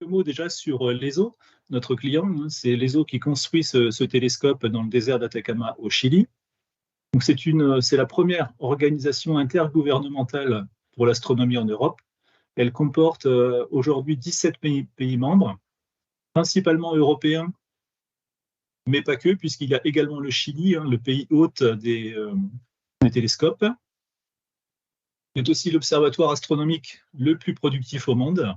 mots déjà sur l'ESO, notre client. Hein, c'est l'ESO qui construit ce télescope dans le désert d'Atacama au Chili. Donc c'est la première organisation intergouvernementale pour l'astronomie en Europe. Elle comporte aujourd'hui 17 pays membres, principalement européens, mais pas que, puisqu'il y a également le Chili, hein, le pays hôte des télescopes. C'est aussi l'observatoire astronomique le plus productif au monde.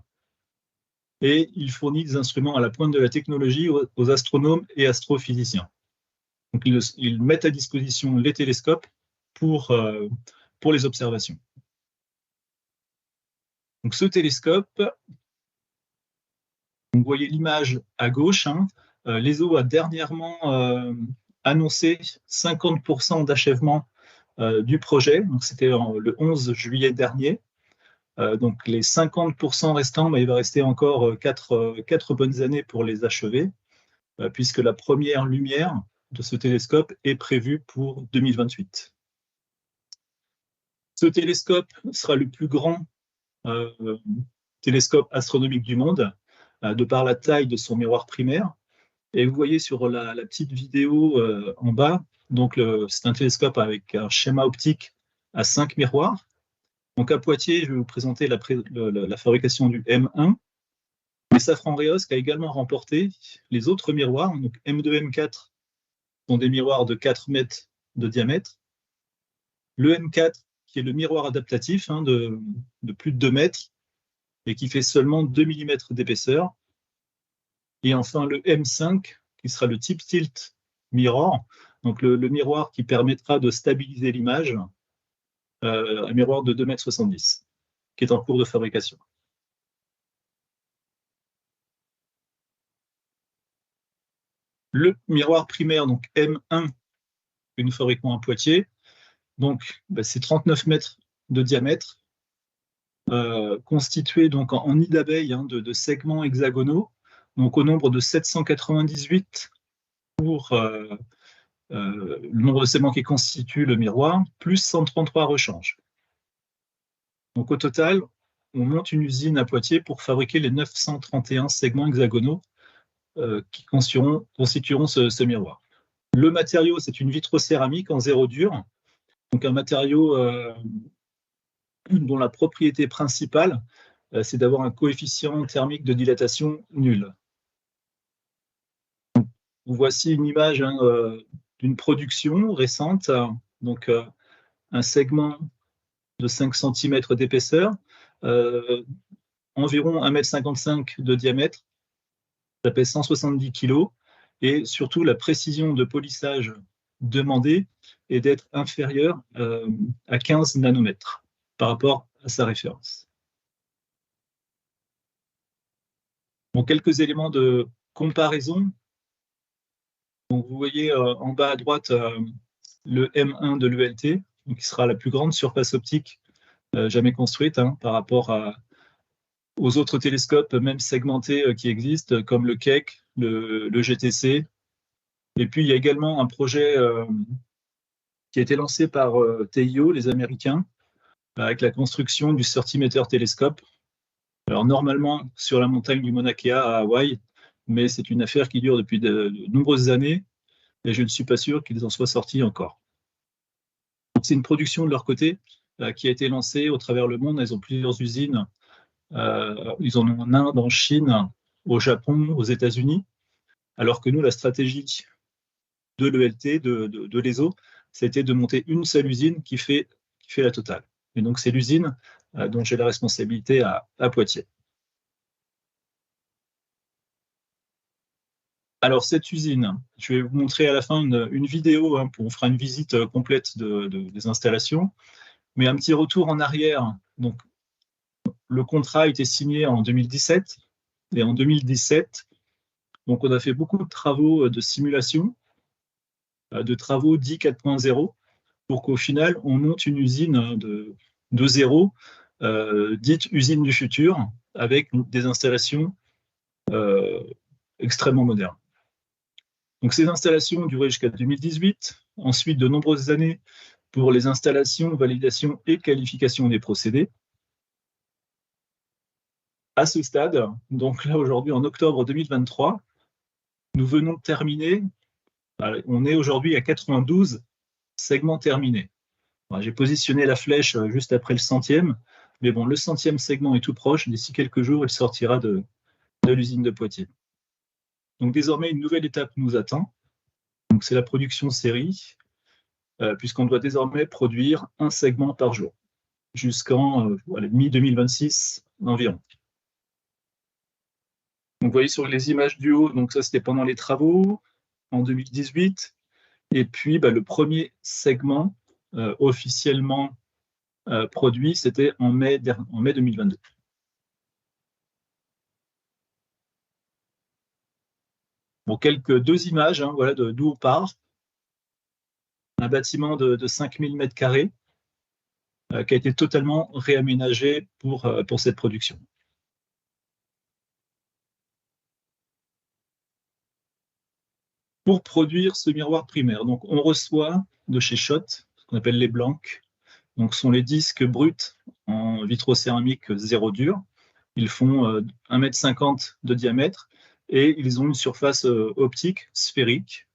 Et il fournit des instruments à la pointe de la technologie aux astronomes et astrophysiciens. Donc, ils mettent à disposition les télescopes pour les observations. Donc, ce télescope, vous voyez l'image à gauche, hein, l'ESO a dernièrement annoncé 50% d'achèvement du projet. Donc, c'était le 11 juillet dernier. Donc les 50% restants, il va rester encore 4 bonnes années pour les achever, puisque la première lumière de ce télescope est prévue pour 2028. Ce télescope sera le plus grand télescope astronomique du monde, de par la taille de son miroir primaire. Et vous voyez sur la petite vidéo en bas, c'est un télescope avec un schéma optique à 5 miroirs. Donc à Poitiers, je vais vous présenter la fabrication du M1. Mais Safran Reosc a également remporté les autres miroirs. Donc M2, M4 sont des miroirs de 4 mètres de diamètre. Le M4, qui est le miroir adaptatif de plus de 2 mètres et qui fait seulement 2 mm d'épaisseur. Et enfin le M5, qui sera le tip tilt mirror, donc le miroir qui permettra de stabiliser l'image, un miroir de 2,70 m, qui est en cours de fabrication. Le miroir primaire, donc M1, que nous fabriquons à Poitiers, donc c'est 39 mètres de diamètre, constitué donc en nid d'abeille de segments hexagonaux, donc au nombre de 798 pour le nombre de segments qui constituent le miroir, plus 133 rechanges. Donc au total, on monte une usine à Poitiers pour fabriquer les 931 segments hexagonaux qui constitueront ce miroir. Le matériau, c'est une vitrocéramique en zéro dur, donc un matériau dont la propriété principale, c'est d'avoir un coefficient thermique de dilatation nul. Voici une image d'une production récente, donc un segment de 5 cm d'épaisseur, environ 1,55 m de diamètre, ça pèse 170 kg, et surtout la précision de polissage demandée est d'être inférieure à 15 nanomètres par rapport à sa référence. Bon, quelques éléments de comparaison. Donc, vous voyez en bas à droite le M1 de l'ELT, qui sera la plus grande surface optique jamais construite par rapport aux autres télescopes, même segmentés, qui existent, comme le Keck, le GTC. Et puis, il y a également un projet qui a été lancé par TIO, les Américains, avec la construction du 30-meter télescope. Alors, normalement, sur la montagne du Mauna Kea à Hawaï, mais c'est une affaire qui dure depuis de nombreuses années, et je ne suis pas sûr qu'ils en soient sortis encore. C'est une production de leur côté qui a été lancée au travers le monde. Ils ont plusieurs usines. Ils en ont en Inde, en Chine, au Japon, aux États-Unis, alors que nous, la stratégie de l'ELT, de l'ESO, c'était de monter une seule usine qui fait la totale. Et donc, c'est l'usine dont j'ai la responsabilité à Poitiers. Alors, cette usine, je vais vous montrer à la fin une vidéo, on fera une visite complète des installations, mais un petit retour en arrière. Donc, le contrat a été signé en 2017, et en 2017, donc on a fait beaucoup de travaux de simulation, de travaux dits 4.0, pour qu'au final, on monte une usine de zéro, dite usine du futur, avec des installations extrêmement modernes. Donc ces installations ont duré jusqu'à 2018, ensuite de nombreuses années pour les installations, validation et qualification des procédés. À ce stade, donc là aujourd'hui en octobre 2023, nous venons de terminer, on est aujourd'hui à 92 segments terminés. J'ai positionné la flèche juste après le 100e, mais bon, le 100e segment est tout proche, d'ici quelques jours, il sortira de l'usine de Poitiers. Donc désormais, une nouvelle étape nous attend, donc c'est la production série, puisqu'on doit désormais produire un segment par jour, jusqu'en mi-2026 environ. Donc vous voyez sur les images du haut, donc ça c'était pendant les travaux, en 2018, et puis le premier segment officiellement produit, c'était en mai 2022. Bon, deux images, voilà d'où on part. Un bâtiment de 5000 m² qui a été totalement réaménagé pour cette production. Pour produire ce miroir primaire, donc on reçoit de chez Schott, ce qu'on appelle les blancs. Donc, ce sont les disques bruts en vitrocéramique zéro dur. Ils font 1,50 m de diamètre et ils ont une surface optique sphérique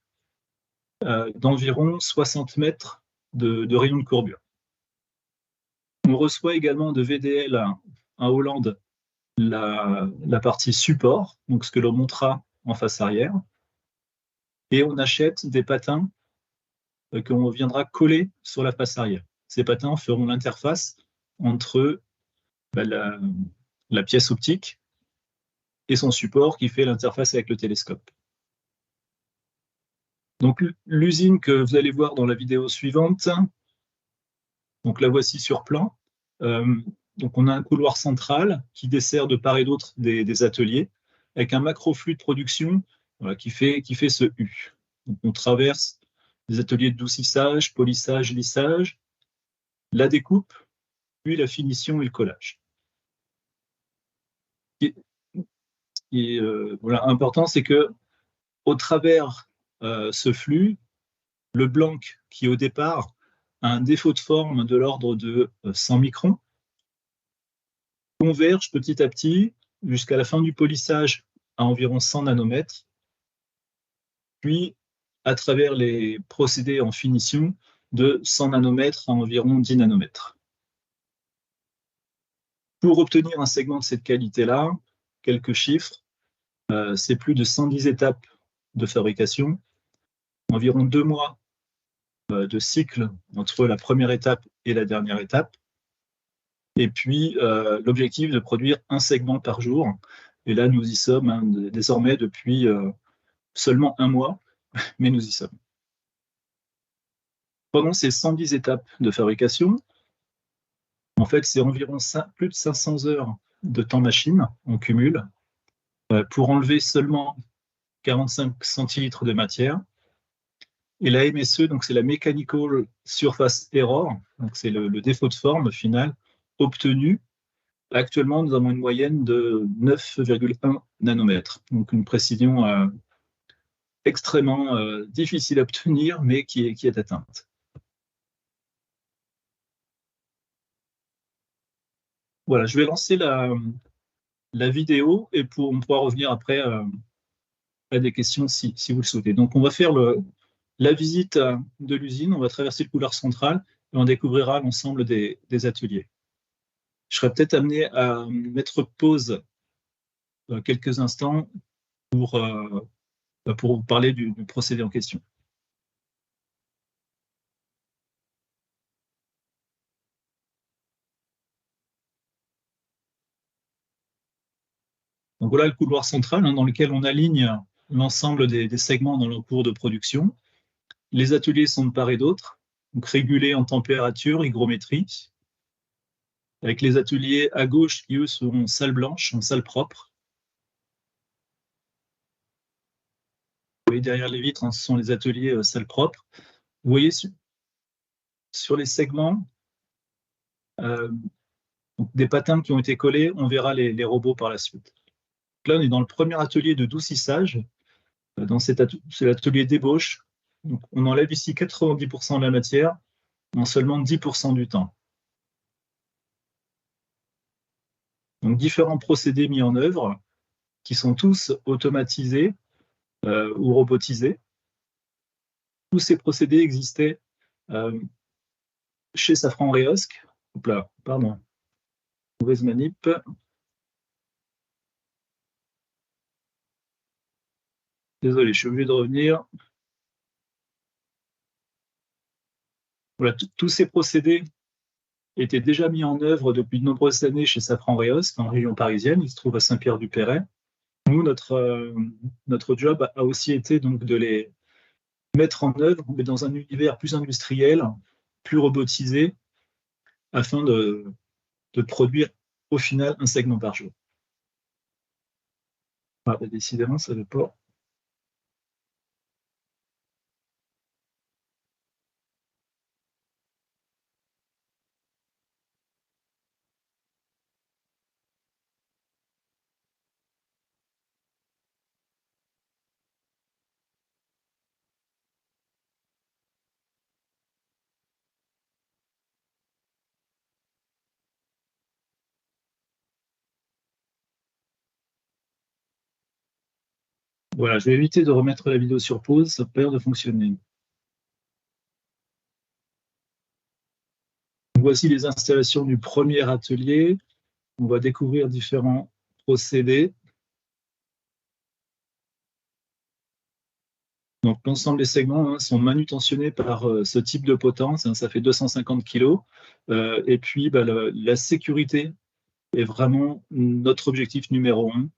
d'environ 60 mètres de rayon de courbure. On reçoit également de VDL à Hollande la partie support, donc ce que l'on montrera en face arrière. Et on achète des patins qu'on viendra coller sur la face arrière. Ces patins feront l'interface entre la pièce optique et son support qui fait l'interface avec le télescope. Donc l'usine que vous allez voir dans la vidéo suivante, donc la voici sur plan. Donc on a un couloir central qui dessert de part et d'autre des ateliers avec un macro-flux de production qui fait ce U. Donc on traverse des ateliers de doucissage, polissage, lissage, la découpe, puis la finition et le collage. Et voilà, important, c'est que au travers ce flux, le blanc qui au départ a un défaut de forme de l'ordre de 100 microns converge petit à petit jusqu'à la fin du polissage à environ 100 nanomètres, puis à travers les procédés en finition de 100 nanomètres à environ 10 nanomètres. Pour obtenir un segment de cette qualité-là, quelques chiffres, c'est plus de 110 étapes de fabrication, environ 2 mois de cycle entre la première étape et la dernière étape, et puis l'objectif de produire un segment par jour. Et là, nous y sommes désormais depuis seulement 1 mois, mais nous y sommes. Pendant ces 110 étapes de fabrication, en fait, c'est environ plus de 500 heures de temps machine en cumul pour enlever seulement 45 centilitres de matière. Et la MSE, donc c'est la Mechanical Surface Error, donc c'est le défaut de forme final obtenu. Actuellement, nous avons une moyenne de 9,1 nanomètres, donc une précision extrêmement difficile à obtenir, mais qui est atteinte. Voilà, je vais lancer la vidéo et on pourra revenir après à des questions si vous le souhaitez. Donc, on va faire la visite de l'usine, on va traverser le couloir central et on découvrira l'ensemble des ateliers. Je serais peut-être amené à mettre pause quelques instants pour vous parler du procédé en question. Donc voilà le couloir central dans lequel on aligne l'ensemble des segments dans le cours de production. Les ateliers sont de part et d'autre, donc régulés en température, hygrométrie, avec les ateliers à gauche qui, eux, seront en salle blanche, en salle propre. Vous voyez derrière les vitres, ce sont les ateliers salle propre. Vous voyez sur les segments, donc des patins qui ont été collés, on verra les robots par la suite. Donc là, on est dans le premier atelier de doucissage. C'est l'atelier d'ébauche. Donc, on enlève ici 90% de la matière en seulement 10% du temps. Donc différents procédés mis en œuvre qui sont tous automatisés ou robotisés. Tous ces procédés existaient chez Safran Reosc. Hop là, pardon, mauvaise manip. Désolé, je suis obligé de revenir. Voilà, tous ces procédés étaient déjà mis en œuvre depuis de nombreuses années chez Safran Reosc, en région parisienne. Il se trouve à Saint-Pierre-du-Perret. Nous, notre job a aussi été donc de les mettre en œuvre, mais dans un univers plus industriel, plus robotisé, afin de produire au final un segment par jour. Ah, décidément, ça ne veut pas. Voilà, je vais éviter de remettre la vidéo sur pause, ça a l'air de fonctionner. Voici les installations du premier atelier. On va découvrir différents procédés. Donc, l'ensemble des segments sont manutentionnés par ce type de potence, ça fait 250 kg. Et puis, la sécurité est vraiment notre objectif numéro 1.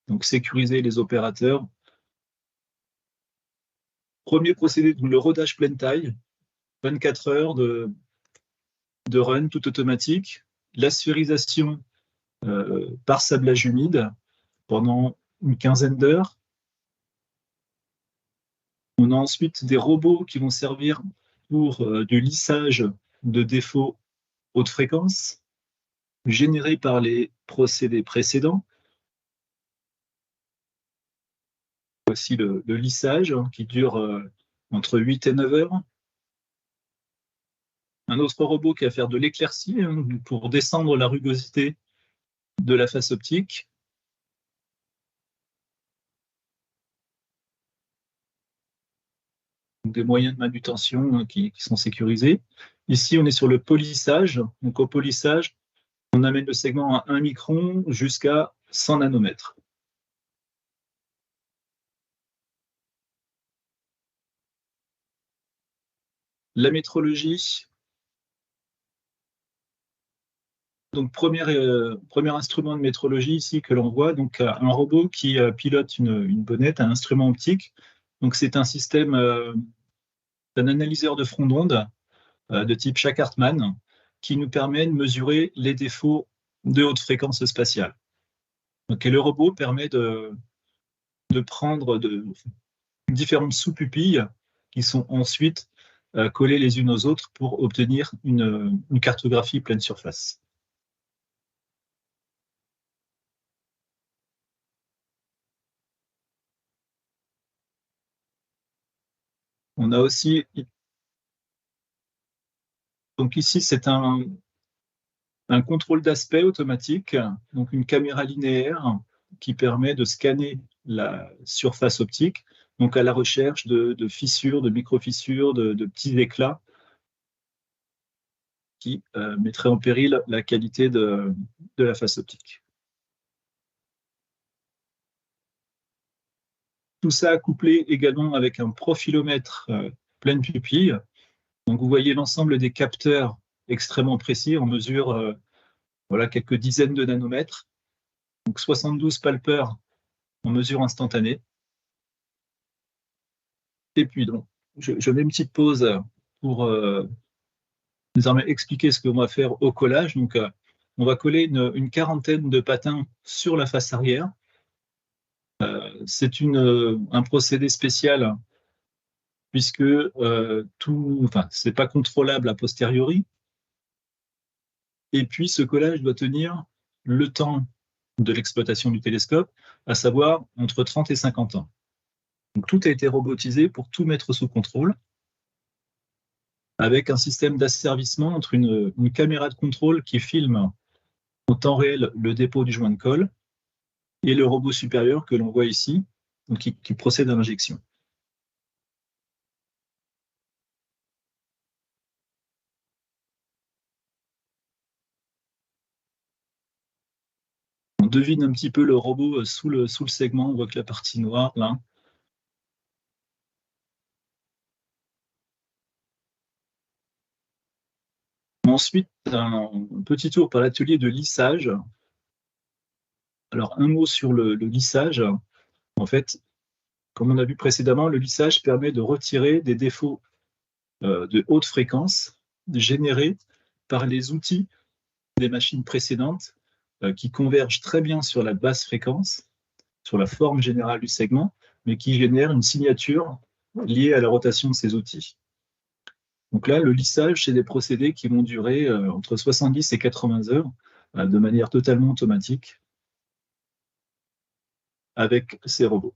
Donc, sécuriser les opérateurs. Premier procédé, le rodage pleine taille, 24 heures de run tout automatique. La sphérisation par sablage humide pendant une quinzaine d'heures. On a ensuite des robots qui vont servir pour du lissage de défauts haute fréquence générés par les procédés précédents. Voici le lissage qui dure entre 8 et 9 heures. Un autre robot qui va faire de l'éclaircie pour descendre la rugosité de la face optique. Des moyens de manutention qui sont sécurisés. Ici, on est sur le polissage. Donc, au polissage, on amène le segment à 1 micron jusqu'à 100 nanomètres. La métrologie. Donc, premier instrument de métrologie ici que l'on voit, donc un robot qui pilote une bonnette, un instrument optique. Donc, c'est un système d'un analyseur de front d'onde de type Shack-Hartmann qui nous permet de mesurer les défauts de haute fréquence spatiale. Donc, et le robot permet de prendre différentes sous-pupilles qui sont ensuite collées les unes aux autres pour obtenir une cartographie pleine surface. On a aussi, donc ici c'est un contrôle d'aspect automatique, donc une caméra linéaire qui permet de scanner la surface optique, donc à la recherche de fissures, de micro-fissures, de petits éclats qui mettraient en péril la qualité de la face optique. Tout ça couplé également avec un profilomètre pleine pupille. Donc vous voyez l'ensemble des capteurs extrêmement précis, on mesure voilà, quelques dizaines de nanomètres. Donc 72 palpeurs en mesure instantanée. Et puis donc, je mets une petite pause pour désormais expliquer ce qu'on va faire au collage. Donc on va coller une quarantaine de patins sur la face arrière. C'est un procédé spécial puisque c'est pas contrôlable a posteriori. Et puis ce collage doit tenir le temps de l'exploitation du télescope, à savoir entre 30 et 50 ans. Donc tout a été robotisé pour tout mettre sous contrôle, avec un système d'asservissement entre une caméra de contrôle qui filme en temps réel le dépôt du joint de colle et le robot supérieur que l'on voit ici, donc qui procède à l'injection. On devine un petit peu le robot sous le segment, on voit que la partie noire, là. Ensuite, un petit tour par l'atelier de lissage. Alors, un mot sur le lissage. En fait, comme on a vu précédemment, le lissage permet de retirer des défauts de haute fréquence générés par les outils des machines précédentes qui convergent très bien sur la basse fréquence, sur la forme générale du segment, mais qui génèrent une signature liée à la rotation de ces outils. Donc là, le lissage, c'est des procédés qui vont durer entre 70 et 80 heures de manière totalement automatique avec ces robots.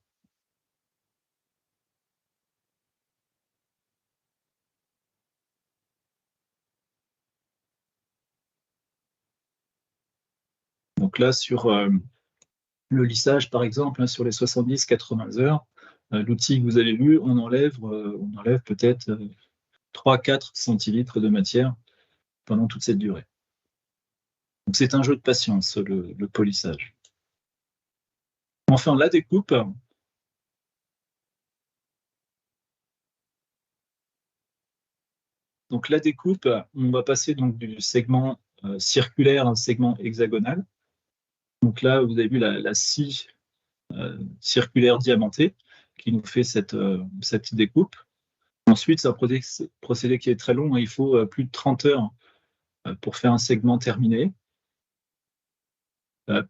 Donc là, sur le lissage, par exemple, hein, sur les 70-80 heures, l'outil que vous avez vu, on enlève peut-être 3-4 centilitres de matière pendant toute cette durée. Donc c'est un jeu de patience, le polissage. Enfin, la découpe. Donc la découpe, on va passer donc du segment circulaire à un segment hexagonal. Donc là, vous avez vu la scie circulaire diamantée qui nous fait cette découpe. Ensuite, c'est un procédé qui est très long, hein. Il faut plus de 30 heures pour faire un segment terminé,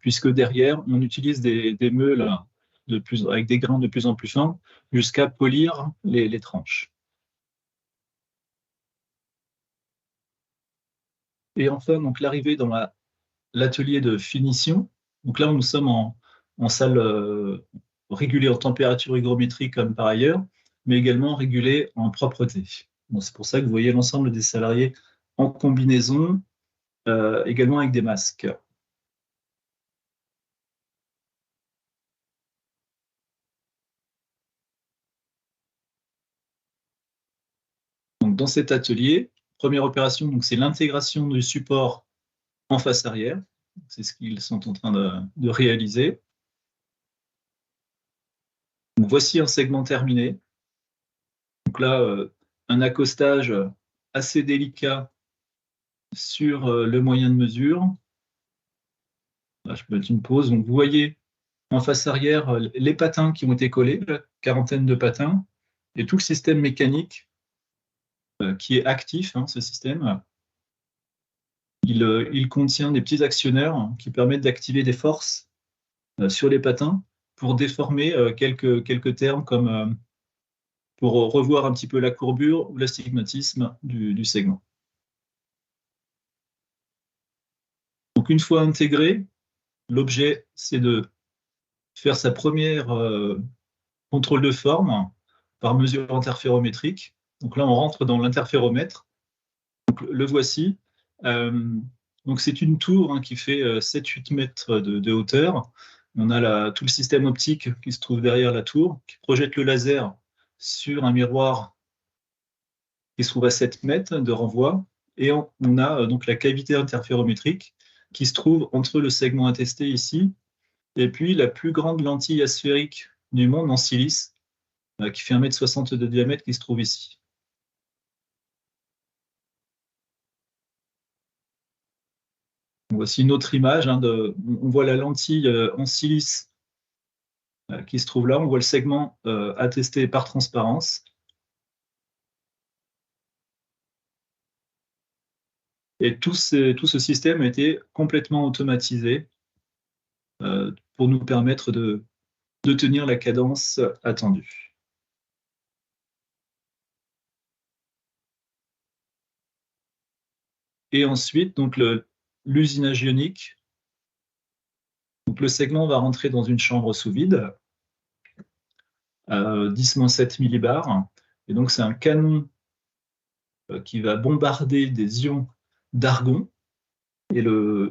puisque derrière, on utilise des meules avec des grains de plus en plus fins jusqu'à polir les tranches. Et enfin, donc l'arrivée dans l'atelier de finition. Donc là, nous sommes en salle régulée en température hygrométrique comme par ailleurs, mais également régulée en propreté. Bon, c'est pour ça que vous voyez l'ensemble des salariés en combinaison, également avec des masques. Donc, dans cet atelier, première opération, donc c'est l'intégration du support en face arrière. C'est ce qu'ils sont en train de réaliser. Donc, voici un segment terminé. Donc là, un accostage assez délicat sur le moyen de mesure. Là, je peux mettre une pause. Donc, vous voyez en face arrière les patins qui ont été collés, une quarantaine de patins, et tout le système mécanique qui est actif, hein, ce système. Il contient des petits actionneurs qui permettent d'activer des forces sur les patins pour déformer quelques termes comme pour revoir un petit peu la courbure ou l'astigmatisme du segment. Donc une fois intégré, l'objet, c'est de faire sa première contrôle de forme par mesure interférométrique. Donc là, on rentre dans l'interféromètre. Donc, le voici. Donc c'est une tour hein, qui fait 7-8 mètres de hauteur. On a tout le système optique qui se trouve derrière la tour, qui projette le laser sur un miroir qui se trouve à 7 mètres de renvoi. Et on a donc la cavité interférométrique qui se trouve entre le segment attesté ici et puis la plus grande lentille asphérique du monde en silice qui fait 1,60 m de diamètre qui se trouve ici. Voici une autre image. Hein, on voit la lentille en silice qui se trouve là. On voit le segment attesté par transparence. Et tout ce système a été complètement automatisé pour nous permettre de tenir la cadence attendue. Et ensuite, donc l'usinage ionique. Donc le segment va rentrer dans une chambre sous vide, 10-7 millibars. Et donc c'est un canon qui va bombarder des ions d'argon et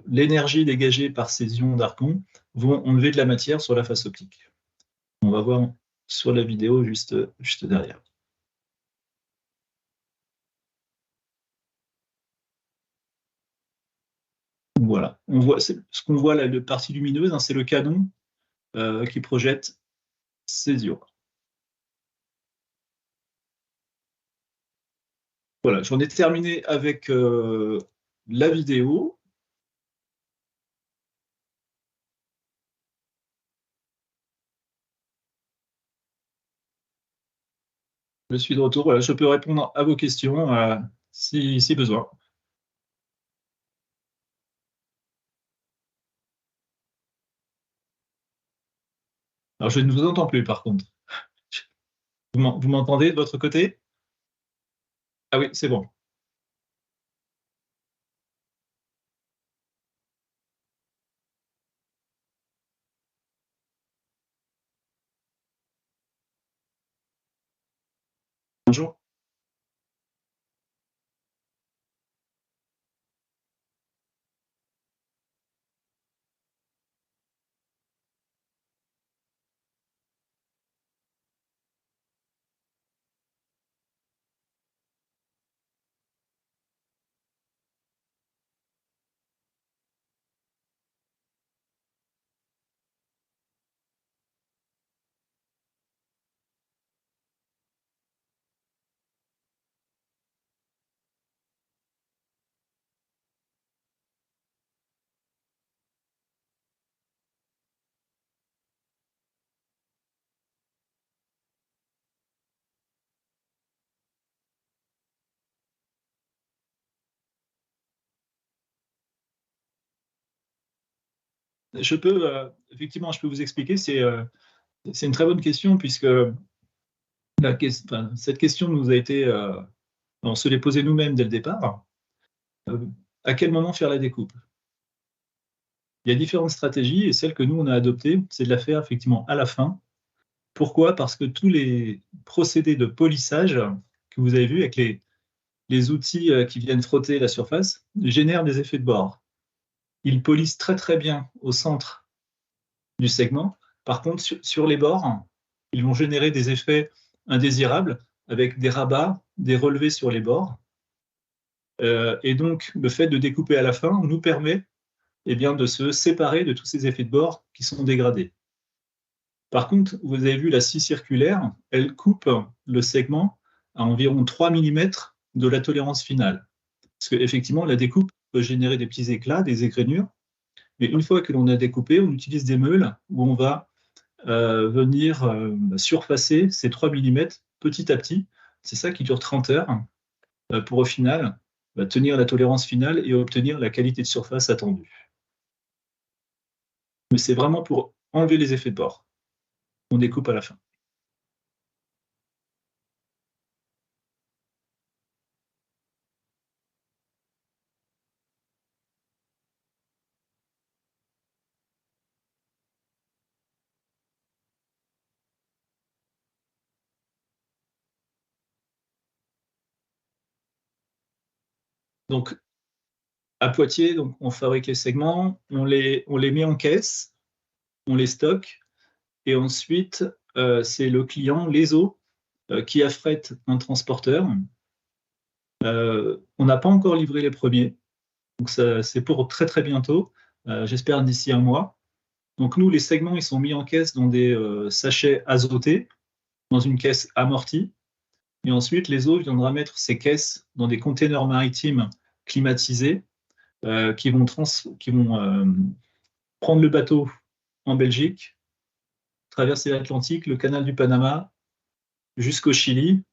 l'énergie dégagée par ces ions d'argon vont enlever de la matière sur la face optique. On va voir sur la vidéo juste derrière. Voilà, on voit, ce qu'on voit là, la partie lumineuse, hein, c'est le canon qui projette ces ions. Voilà, j'en ai terminé avec la vidéo. Je suis de retour. Voilà, je peux répondre à vos questions si besoin. Alors, je ne vous entends plus, par contre. Vous m'entendez de votre côté? Ah oui, c'est bon. Bonjour. Effectivement, je peux vous expliquer. C'est une très bonne question puisque cette question nous a été, on se l'est posée nous-mêmes dès le départ. Euh, à quel moment faire la découpe? Il y a différentes stratégies et celle que nous on a adoptée, c'est de la faire effectivement à la fin. Pourquoi? Parce que tous les procédés de polissage que vous avez vus avec les outils qui viennent frotter la surface génèrent des effets de bord. Ils polissent très très bien au centre du segment. Par contre, sur les bords, ils vont générer des effets indésirables avec des rabats, des relevés sur les bords. Et donc, le fait de découper à la fin nous permet eh bien, de se séparer de tous ces effets de bord qui sont dégradés. Par contre, vous avez vu la scie circulaire, elle coupe le segment à environ 3 mm de la tolérance finale. Parce qu'effectivement, la découpe peut générer des petits éclats, des égrénures, mais une fois que l'on a découpé, on utilise des meules où on va venir surfacer ces 3 mm petit à petit. C'est ça qui dure 30 heures pour au final tenir la tolérance finale et obtenir la qualité de surface attendue. Mais c'est vraiment pour enlever les effets de bord. On découpe à la fin. Donc, à Poitiers, donc, on fabrique les segments, on les met en caisse, on les stocke, et ensuite, c'est le client, l'ESO, qui affrète un transporteur. On n'a pas encore livré les premiers, donc c'est pour très très bientôt, j'espère d'ici un mois. Donc nous, les segments, ils sont mis en caisse dans des sachets azotés, dans une caisse amortie, et ensuite l'ESO viendra mettre ces caisses dans des containers maritimes climatisés qui vont prendre le bateau en Belgique, traverser l'Atlantique, le canal du Panama jusqu'au Chili,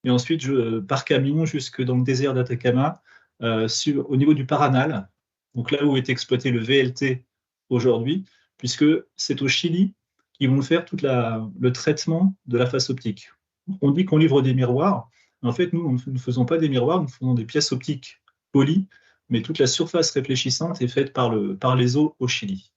et ensuite par camion jusque dans le désert d'Atacama, au niveau du Paranal, donc là où est exploité le VLT aujourd'hui, puisque c'est au Chili qu'ils vont faire tout le traitement de la face optique. On dit qu'on livre des miroirs, mais en fait, nous ne faisons pas des miroirs, nous faisons des pièces optiques polies, mais toute la surface réfléchissante est faite par les eaux au Chili.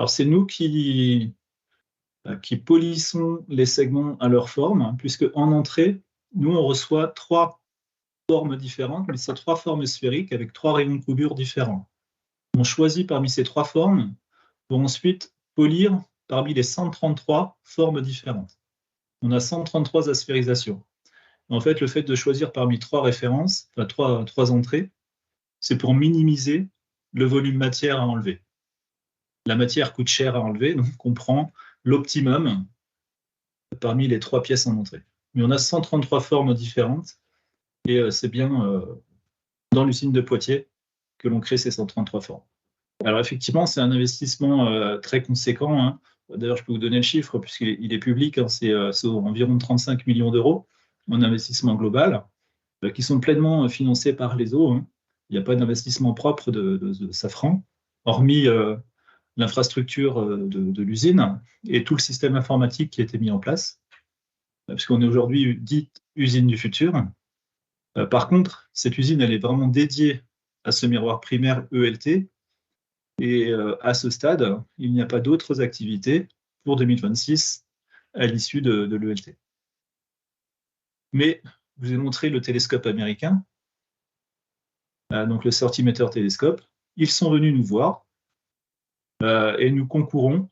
Alors, c'est nous qui polissons les segments à leur forme, puisque en entrée, nous, on reçoit 3 formes différentes, mais c'est 3 formes sphériques avec 3 rayons de courbure différents. On choisit parmi ces 3 formes pour ensuite polir parmi les 133 formes différentes. On a 133 asphérisations. En fait, le fait de choisir parmi 3 références, enfin 3 entrées, c'est pour minimiser le volume matière à enlever. La matière coûte cher à enlever, donc on prend l'optimum parmi les 3 pièces en entrée. Mais on a 133 formes différentes et c'est bien dans l'usine de Poitiers que l'on crée ces 133 formes. Alors effectivement, c'est un investissement très conséquent, hein. D'ailleurs, je peux vous donner le chiffre puisqu'il est public, hein. C'est environ 35 millions d'euros en investissement global, qui sont pleinement financés par les eaux, hein. Il n'y a pas d'investissement propre de Safran, hormis l'infrastructure de l'usine et tout le système informatique qui a été mis en place, puisqu'on est aujourd'hui dite usine du futur. Par contre, cette usine, elle est vraiment dédiée à ce miroir primaire ELT. Et à ce stade, il n'y a pas d'autres activités pour 2026 à l'issue de l'ELT. Mais je vous ai montré le télescope américain, donc le Sortimeter Telescope. Ils sont venus nous voir et nous concourons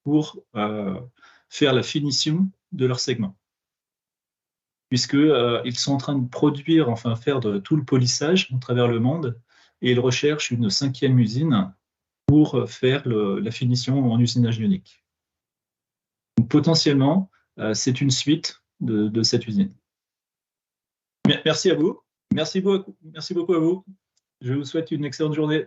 pour faire la finition de leur segment. Puisqu'ils sont en train de produire, enfin faire de tout le polissage à travers le monde, et ils recherchent une 5e usine pour faire la finition en usinage ionique. Donc, potentiellement, c'est une suite de cette usine. Merci à vous. Merci beaucoup à vous. Je vous souhaite une excellente journée.